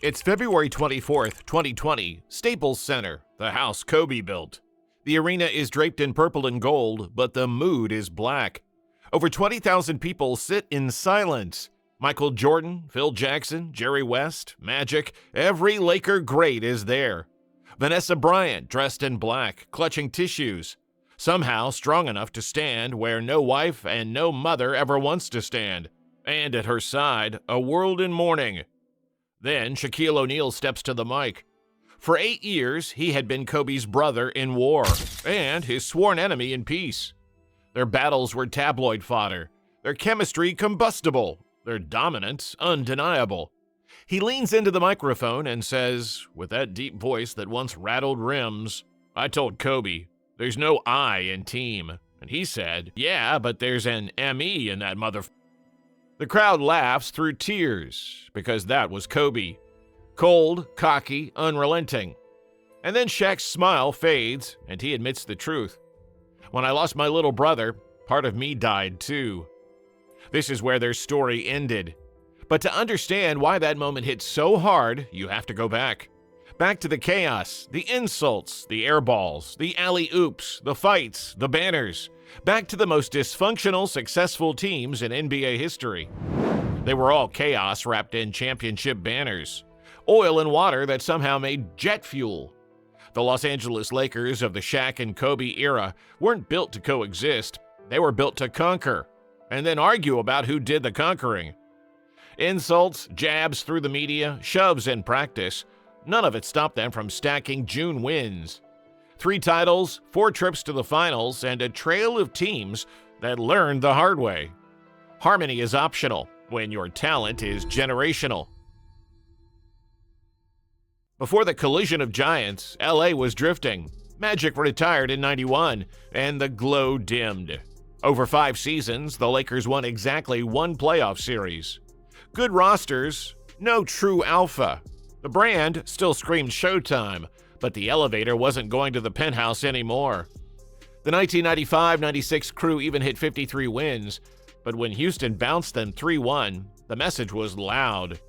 It's February 24th, 2020, Staples Center, the house Kobe built. The arena is draped in purple and gold, but the mood is black. Over 20,000 people sit in silence. Michael Jordan, Phil Jackson, Jerry West, Magic, every Laker great is there. Vanessa Bryant, dressed in black, clutching tissues. Somehow strong enough to stand where no wife and no mother ever wants to stand. And at her side, a world in mourning. Then Shaquille O'Neal steps to the mic. For 8 years, he had been Kobe's brother in war and his sworn enemy in peace. Their battles were tabloid fodder, their chemistry combustible, their dominance undeniable. He leans into the microphone and says, with that deep voice that once rattled rims, "I told Kobe, there's no I in team." And he said, "Yeah, but there's an M-E in that motherfucker." The crowd laughs through tears, because that was Kobe. Cold, cocky, unrelenting. And then Shaq's smile fades, and he admits the truth. "When I lost my little brother, part of me died too." This is where their story ended. But to understand why that moment hit so hard, you have to go back. Back to the chaos, the insults, the airballs, the alley-oops, the fights, the banners. Back to the most dysfunctional, successful teams in NBA history. They were all chaos wrapped in championship banners. Oil and water that somehow made jet fuel. The Los Angeles Lakers of the Shaq and Kobe era weren't built to coexist. They were built to conquer, and then argue about who did the conquering. Insults, jabs through the media, shoves in practice. None of it stopped them from stacking June wins. 3 titles, 4 trips to the finals, and a trail of teams that learned the hard way. Harmony is optional when your talent is generational. Before the collision of giants, LA was drifting. Magic retired in '91, and the glow dimmed. Over 5 seasons, the Lakers won exactly 1 playoff series. Good rosters, no true alpha. The brand still screamed Showtime, but the elevator wasn't going to the penthouse anymore. The 1995-96 crew even hit 53 wins, but when Houston bounced them 3-1, the message was loud.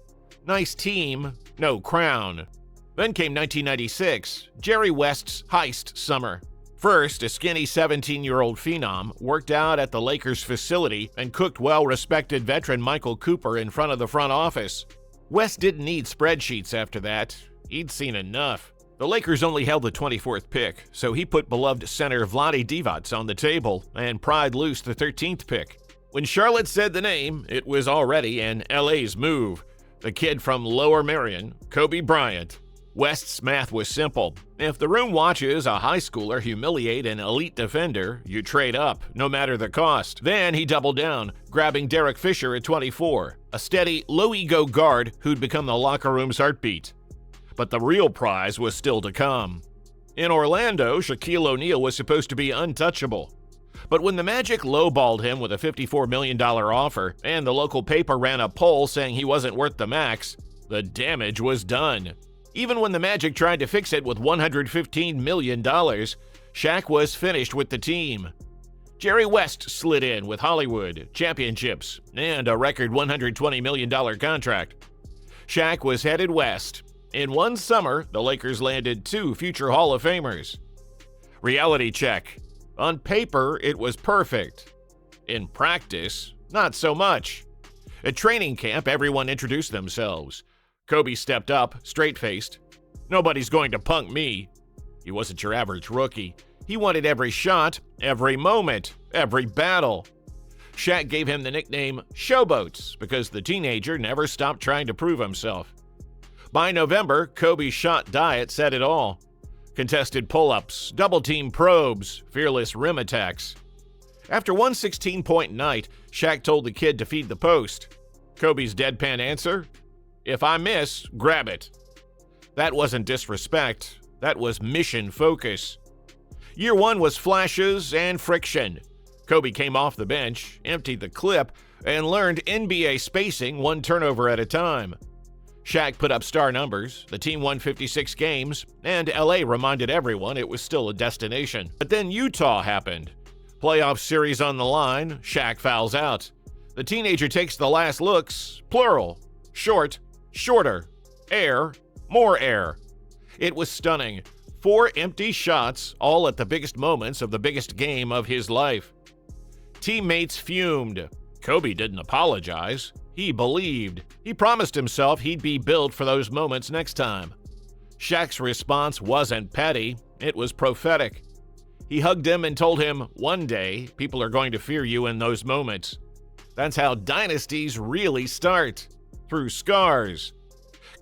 Nice team, no crown. Then came 1996, Jerry West's heist summer. First, a skinny 17-year-old phenom worked out at the Lakers facility and cooked well-respected veteran Michael Cooper in front of the front office. West didn't need spreadsheets after that. He'd seen enough. The Lakers only held the 24th pick, so he put beloved center Vlade Divac on the table and pried loose the 13th pick. When Charlotte said the name, it was already an LA's move. The kid from Lower Merion, Kobe Bryant. West's math was simple. If the room watches a high schooler humiliate an elite defender, you trade up, no matter the cost. Then he doubled down, grabbing Derek Fisher at 24, a steady, low-ego guard who'd become the locker room's heartbeat. But the real prize was still to come. In Orlando, Shaquille O'Neal was supposed to be untouchable. But when the Magic lowballed him with a $54 million offer, and the local paper ran a poll saying he wasn't worth the max, the damage was done. Even when the Magic tried to fix it with $115 million, Shaq was finished with the team. Jerry West slid in with Hollywood, championships, and a record $120 million contract. Shaq was headed west. In one summer, the Lakers landed 2 future Hall of Famers. Reality check. On paper, it was perfect. In practice, not so much. At training camp, everyone introduced themselves. Kobe stepped up, straight-faced. "Nobody's going to punk me." He wasn't your average rookie. He wanted every shot, every moment, every battle. Shaq gave him the nickname Showboats because the teenager never stopped trying to prove himself. By November, Kobe's shot diet said it all. Contested pull-ups, double-team probes, fearless rim attacks. After one 16-point night, Shaq told the kid to feed the post. Kobe's deadpan answer? "If I miss, grab it." That wasn't disrespect. That was mission focus. Year 1 was flashes and friction. Kobe came off the bench, emptied the clip, and learned NBA spacing 1 turnover at a time. Shaq put up star numbers, the team won 56 games, and LA reminded everyone it was still a destination. But then Utah happened. Playoff series on the line, Shaq fouls out. The teenager takes the last looks, plural, short, shorter. Air, more air. It was stunning. 4 empty shots, all at the biggest moments of the biggest game of his life. Teammates fumed. Kobe didn't apologize. He believed. He promised himself he'd be built for those moments next time. Shaq's response wasn't petty, it was prophetic. He hugged him and told him, one day, people are going to fear you in those moments. That's how dynasties really start, through scars.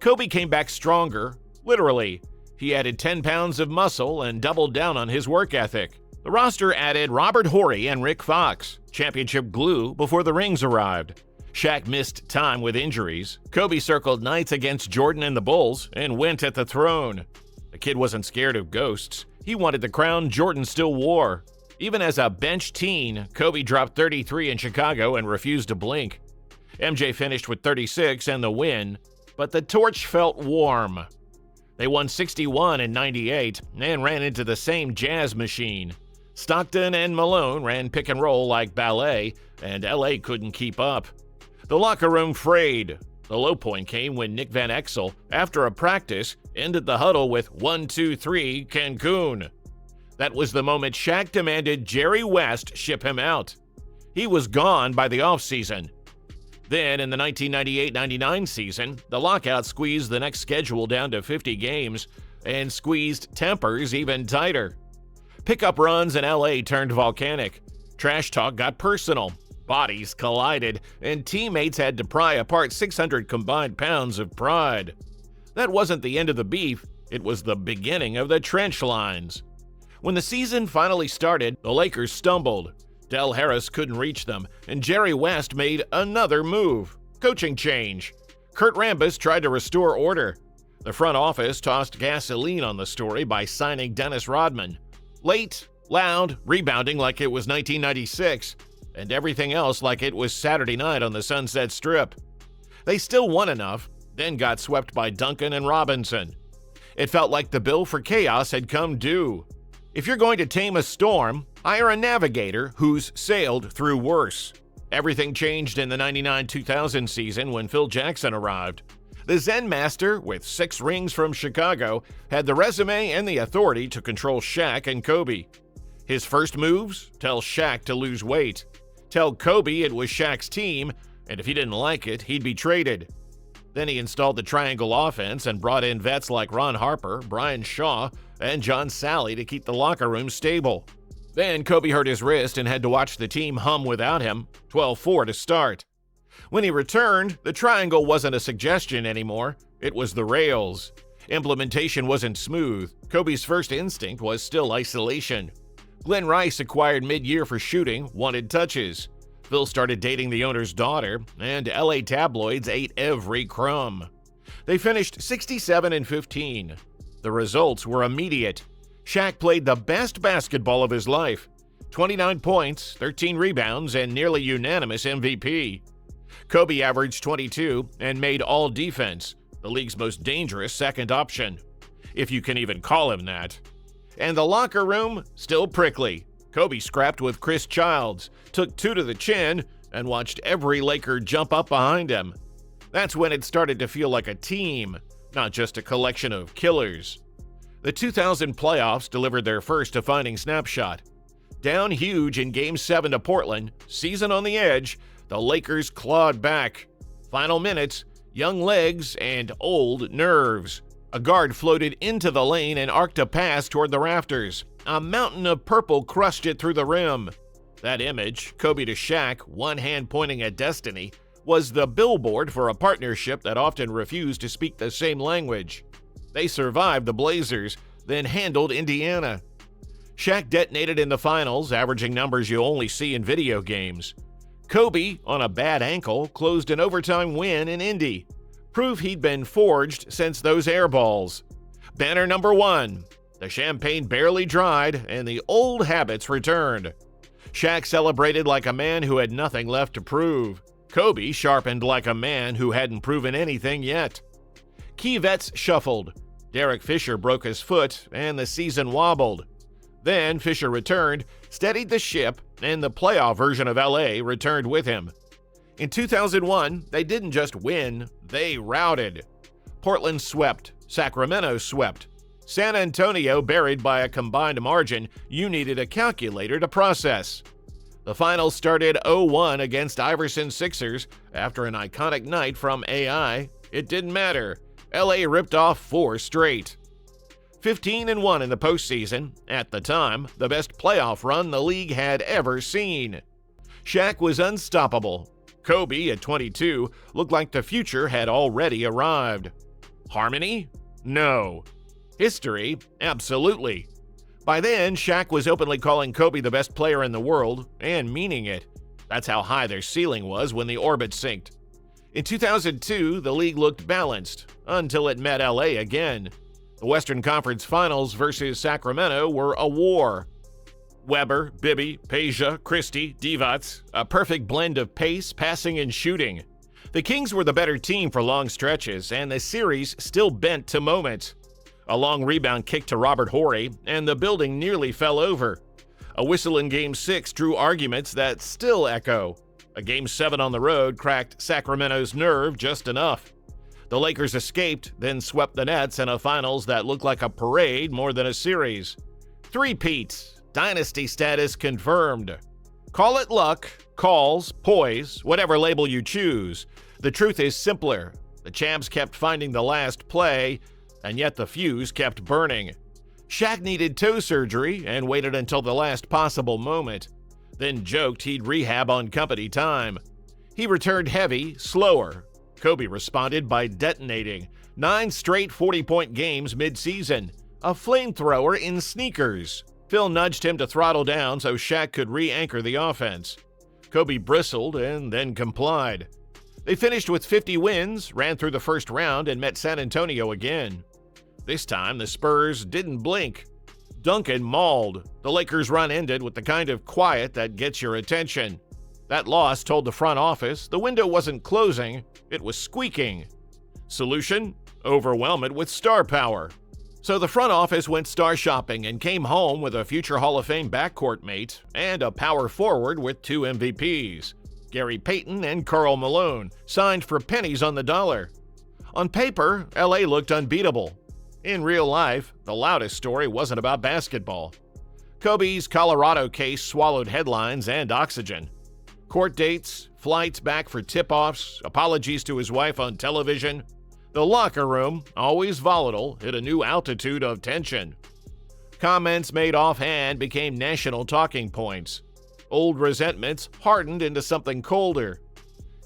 Kobe came back stronger, literally. He added 10 pounds of muscle and doubled down on his work ethic. The roster added Robert Horry and Rick Fox, championship glue, before the rings arrived. Shaq missed time with injuries. Kobe circled nights against Jordan and the Bulls and went at the throne. The kid wasn't scared of ghosts. He wanted the crown Jordan still wore. Even as a bench teen, Kobe dropped 33 in Chicago and refused to blink. MJ finished with 36 and the win, but the torch felt warm. They won 61 and 98 and ran into the same jazz machine. Stockton and Malone ran pick and roll like ballet, and LA couldn't keep up. The locker room frayed. The low point came when Nick Van Exel, after a practice, ended the huddle with 1, 2, 3, Cancun. That was the moment Shaq demanded Jerry West ship him out. He was gone by the offseason. Then, in the 1998-99 season, the lockout squeezed the next schedule down to 50 games and squeezed tempers even tighter. Pickup runs in LA turned volcanic. Trash talk got personal. Bodies collided, and teammates had to pry apart 600 combined pounds of pride. That wasn't the end of the beef, it was the beginning of the trench lines. When the season finally started, the Lakers stumbled. Del Harris couldn't reach them, and Jerry West made another move. Coaching change. Kurt Rambis tried to restore order. The front office tossed gasoline on the story by signing Dennis Rodman. Late, loud, rebounding like it was 1996, and everything else like it was Saturday night on the Sunset Strip. They still won enough, then got swept by Duncan and Robinson. It felt like the bill for chaos had come due. If you're going to tame a storm, hire a navigator who's sailed through worse. Everything changed in the 99-2000 season when Phil Jackson arrived. The Zen Master, with 6 rings from Chicago, had the resume and the authority to control Shaq and Kobe. His first moves? Tell Shaq to lose weight. Tell Kobe it was Shaq's team, and if he didn't like it, he'd be traded. Then he installed the triangle offense and brought in vets like Ron Harper, Brian Shaw, and John Sally to keep the locker room stable. Then Kobe hurt his wrist and had to watch the team hum without him, 12-4 to start. When he returned, the triangle wasn't a suggestion anymore, it was the rails. Implementation wasn't smooth. Kobe's first instinct was still isolation. Glenn Rice acquired mid-year for shooting, wanted touches. Phil started dating the owner's daughter, and LA tabloids ate every crumb. They finished 67 and 15. The results were immediate. Shaq played the best basketball of his life. 29 points, 13 rebounds, and nearly unanimous MVP. Kobe averaged 22 and made all defense, the league's most dangerous second option, if you can even call him that. And the locker room, still prickly. Kobe scrapped with Chris Childs, took 2 to the chin, and watched every Laker jump up behind him. That's when it started to feel like a team, not just a collection of killers. The 2000 playoffs delivered their first defining snapshot. Down huge in Game 7 to Portland, season on the edge, the Lakers clawed back. Final minutes, young legs and old nerves. A guard floated into the lane and arced a pass toward the rafters. A mountain of purple crushed it through the rim. That image, Kobe to Shaq, one hand pointing at destiny, was the billboard for a partnership that often refused to speak the same language. They survived the Blazers, then handled Indiana. Shaq detonated in the finals, averaging numbers you only see in video games. Kobe, on a bad ankle, closed an overtime win in Indy. Proof he'd been forged since those airballs. Banner number 1. The champagne barely dried, and the old habits returned. Shaq celebrated like a man who had nothing left to prove. Kobe sharpened like a man who hadn't proven anything yet. Key vets shuffled. Derek Fisher broke his foot, and the season wobbled. Then Fisher returned, steadied the ship, and the playoff version of LA returned with him. In 2001, they didn't just win, they routed. Portland swept. Sacramento swept. San Antonio buried by a combined margin you needed a calculator to process. The final started 0-1 against Iverson Sixers after an iconic night from AI. It didn't matter. LA ripped off 4 straight. 15-1 in the postseason, at the time, the best playoff run the league had ever seen. Shaq was unstoppable. Kobe, at 22, looked like the future had already arrived. Harmony? No. History? Absolutely. By then, Shaq was openly calling Kobe the best player in the world, and meaning it. That's how high their ceiling was when the orbit synced. In 2002, the league looked balanced, until it met LA again. The Western Conference Finals versus Sacramento were a war. Weber, Bibby, Peja, Christie, Divac, a perfect blend of pace, passing, and shooting. The Kings were the better team for long stretches, and the series still bent to moments. A long rebound kick to Robert Horry, and the building nearly fell over. A whistle in Game 6 drew arguments that still echo. A Game 7 on the road cracked Sacramento's nerve just enough. The Lakers escaped, then swept the Nets in a finals that looked like a parade more than a series. Three-peat, Dynasty status confirmed. Call it luck, calls, poise, whatever label you choose. The truth is simpler. The champs kept finding the last play, and yet the fuse kept burning. Shaq needed toe surgery and waited until the last possible moment, then joked he'd rehab on company time. He returned heavy, slower. Kobe responded by detonating 9 straight 40-point games mid-season, a flamethrower in sneakers. Phil nudged him to throttle down so Shaq could re-anchor the offense. Kobe bristled and then complied. They finished with 50 wins, ran through the first round, and met San Antonio again. This time, the Spurs didn't blink. Duncan mauled. The Lakers' run ended with the kind of quiet that gets your attention. That loss told the front office the window wasn't closing, it was squeaking. Solution? Overwhelm it with star power. So the front office went star shopping and came home with a future Hall of Fame backcourt mate and a power forward with 2 MVPs. Gary Payton and Karl Malone, signed for pennies on the dollar. On paper, LA looked unbeatable. In real life, the loudest story wasn't about basketball. Kobe's Colorado case swallowed headlines and oxygen. Court dates, flights back for tip-offs, apologies to his wife on television. The locker room, always volatile, hit a new altitude of tension. Comments made offhand became national talking points. Old resentments hardened into something colder.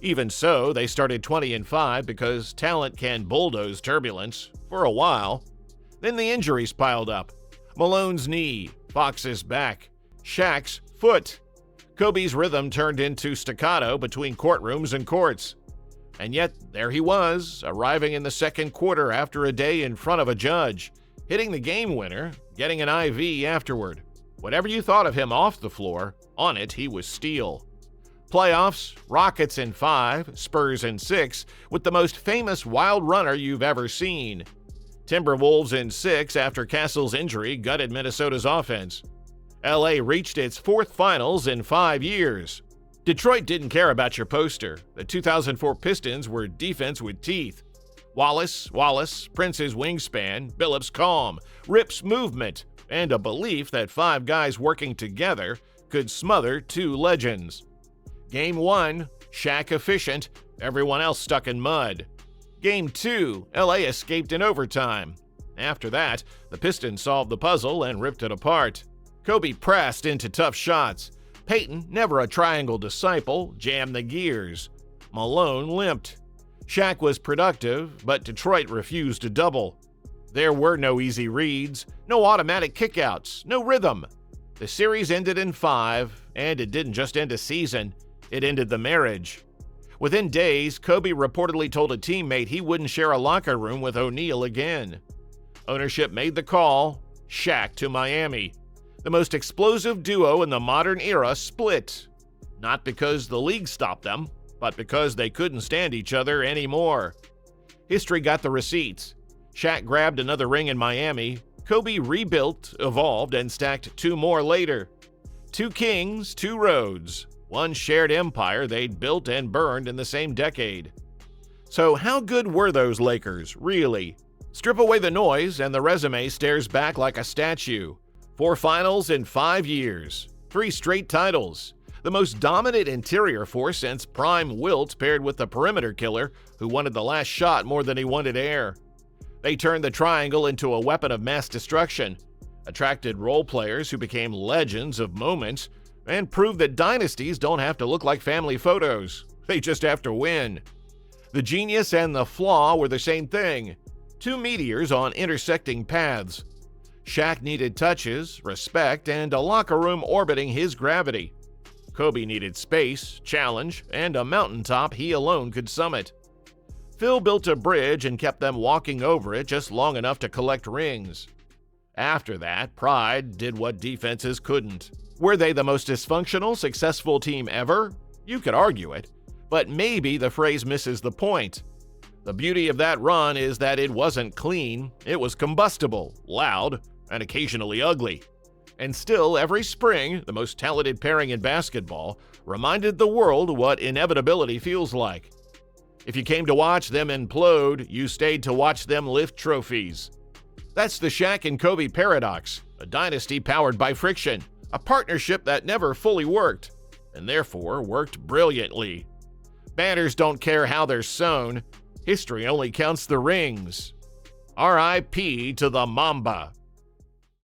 Even so, they started 20-5 because talent can bulldoze turbulence for a while. Then the injuries piled up. Malone's knee, Fox's back, Shaq's foot. Kobe's rhythm turned into staccato between courtrooms and courts. And yet, there he was, arriving in the second quarter after a day in front of a judge, hitting the game winner, getting an IV afterward. Whatever you thought of him off the floor, on it he was steel. Playoffs, Rockets in 5, Spurs in 6, with the most famous wild runner you've ever seen. Timberwolves in 6 after Castle's injury gutted Minnesota's offense. LA reached its 4th finals in 5 years. Detroit didn't care about your poster. The 2004 Pistons were defense with teeth. Wallace, Prince's wingspan, Billups' calm, Rip's movement, and a belief that 5 guys working together could smother 2 legends. Game 1, Shaq efficient, everyone else stuck in mud. Game 2, LA escaped in overtime. After that, the Pistons solved the puzzle and ripped it apart. Kobe pressed into tough shots. Payton, never a triangle disciple, jammed the gears. Malone limped. Shaq was productive, but Detroit refused to double. There were no easy reads, no automatic kickouts, no rhythm. The series ended in 5, and it didn't just end a season, it ended the marriage. Within days, Kobe reportedly told a teammate he wouldn't share a locker room with O'Neal again. Ownership made the call, Shaq to Miami. The most explosive duo in the modern era split. Not because the league stopped them, but because they couldn't stand each other anymore. History got the receipts. Shaq grabbed another ring in Miami. Kobe rebuilt, evolved, and stacked 2 more later. 2 kings, 2 roads. One shared empire they'd built and burned in the same decade. So how good were those Lakers, really? Strip away the noise and the resume stares back like a statue. 4 finals in 5 years, 3 straight titles, the most dominant interior force since Prime Wilt paired with the perimeter killer who wanted the last shot more than he wanted air. They turned the triangle into a weapon of mass destruction, attracted role players who became legends of moments, and proved that dynasties don't have to look like family photos. They just have to win. The genius and the flaw were the same thing. 2 meteors on intersecting paths. Shaq needed touches, respect, and a locker room orbiting his gravity. Kobe needed space, challenge, and a mountaintop he alone could summit. Phil built a bridge and kept them walking over it just long enough to collect rings. After that, pride did what defenses couldn't. Were they the most dysfunctional, successful team ever? You could argue it, but maybe the phrase misses the point. The beauty of that run is that it wasn't clean, it was combustible, loud, and occasionally ugly. And still, every spring, the most talented pairing in basketball reminded the world what inevitability feels like. If you came to watch them implode, you stayed to watch them lift trophies. That's the Shaq and Kobe paradox, a dynasty powered by friction, a partnership that never fully worked, and therefore worked brilliantly. Banners don't care how they're sewn. History only counts the rings. R.I.P. to the Mamba.